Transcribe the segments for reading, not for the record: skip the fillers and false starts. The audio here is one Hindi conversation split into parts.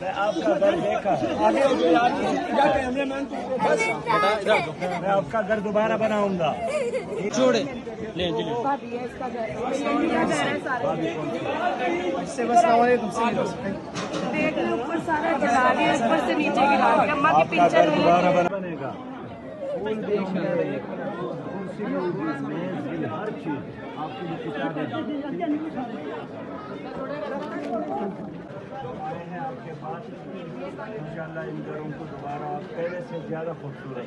मैं आपका घर देखा, आगे मैं आपका घर दोबारा बनाऊंगा। छोड़े ले देख लो ऊपर सारा जला दिया, ऊपर से नीचे गिरा दिया। अम्मा की पिक्चर दोबारा बनेगा। फूल भी होंगे, कुर्सी भी होगी, मेज भी, हर चीज आपके लिए किताबें हैं आपके पास। इंशाल्लाह इन घरों को दोबारा पहले से ज्यादा खूबसूरत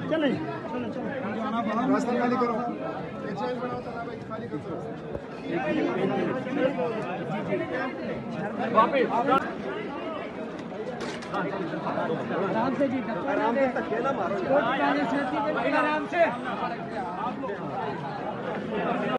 चले रास्ता खाली करो। आराम से जी, आराम से खेला मारो, आराम से।